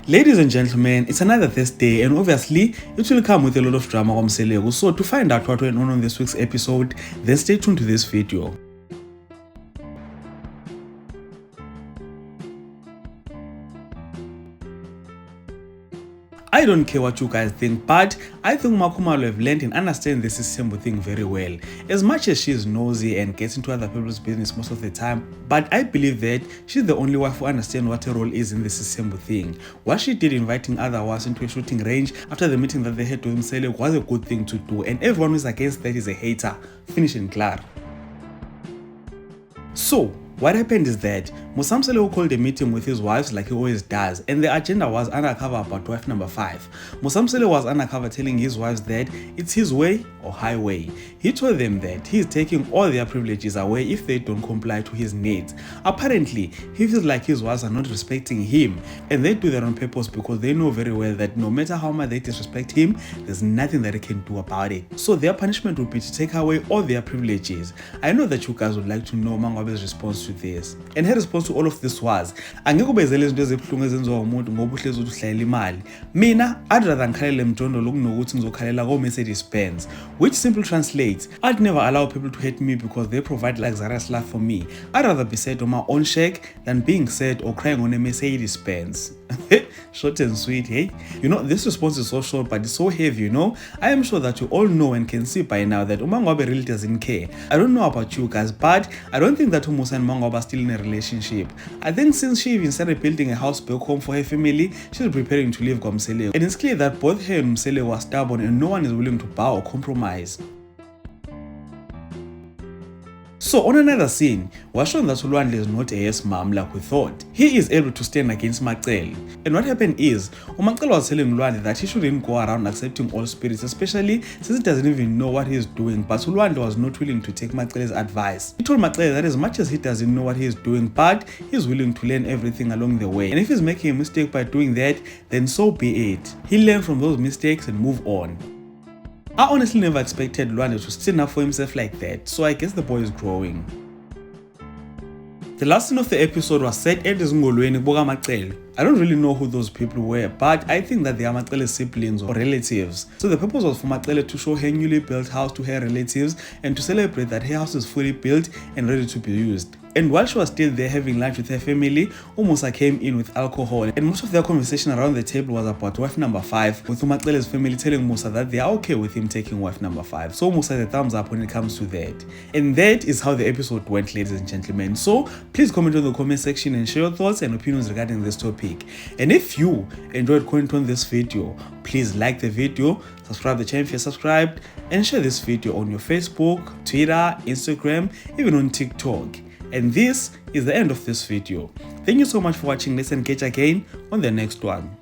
Ladies and gentlemen, it's another Thursday and obviously it will come with a lot of drama on Mseleko. So to find out what went on this week's episode, then stay tuned to this video. I don't care what you guys think, but I think Makhumalo have learned and understand this Sisembu thing very well. As much as she's nosy and gets into other people's business most of the time, but I believe that she's the only wife who understands what her role is in this Sisembu thing. What she did inviting other wives into a shooting range after the meeting that they had with Mseleko was a good thing to do, and everyone who's against that is a hater. Finish and clear. So, what happened is that Musa Mseleko called a meeting with his wives like he always does, and the agenda was undercover about wife number 5. Musa Mseleko was undercover telling his wives that it's his way or highway. He told them that he is taking all their privileges away if they don't comply to his needs. Apparently, he feels like his wives are not respecting him, and they do that on purpose because they know very well that no matter how much they disrespect him, there's nothing that they can do about it. So their punishment would be to take away all their privileges. I know that you guys would like to know Mangwabe's response to this, and her response to all of this was, angeke ubezele izinto ezibuhlungu ezenziwa umuntu ngoba uhlezi ukuthi uhlayela imali. Mina I'd rather ngikhalele emjondolo kunokuthi ngizokhalela ko Mercedes Benz, which simply translates, I'd never allow people to hate me because they provide luxurious life for me. I'd rather be sad on my own shack than being sad or crying on a Mercedes Benz. Short and sweet, hey? You know, this response is so short but it's so heavy, you know? I am sure that you all know and can see by now that Mangwabe really doesn't care. I don't know about you guys, but I don't think that Musa and Mangwabe are still in a relationship. I think since she even started building a house back home for her family, she's preparing to leave Mseleko. And it's clear that both her and Mseleko are stubborn and no one is willing to bow or compromise. So on another scene, we're shown that Ulwandle is not a yes mom like we thought. He is able to stand against Macele. And what happened is, Macele was telling Ulwandle that he shouldn't go around accepting all spirits, especially since he doesn't even know what he is doing, but Ulwandle was not willing to take Macele's advice. He told Macele that as much as he doesn't know what he is doing, but he's willing to learn everything along the way. And if he's making a mistake by doing that, then so be it. He'll learn from those mistakes and move on. I honestly never expected Lwandle to stand up for himself like that, so I guess the boy is growing. The last scene of the episode was set at Zingolweni Boga Macele. I don't really know who those people were, but I think that they are Macele's siblings or relatives. So the purpose was for Macele to show her newly built house to her relatives and to celebrate that her house is fully built and ready to be used. And while she was still there having lunch with her family, Musa came in with alcohol, and most of their conversation around the table was about wife number 5, with Macele's family telling Musa that they are okay with him taking wife number 5. So Musa had a thumbs up when it comes to that. And that is how the episode went, ladies and gentlemen. So please comment in the comment section and share your thoughts and opinions regarding this topic. And if you enjoyed content on this video, please like the video, subscribe to the channel if you're subscribed, and share this video on your Facebook, Twitter, Instagram, even on TikTok. And this is the end of this video. Thank you so much for watching. Let's engage again on the next one.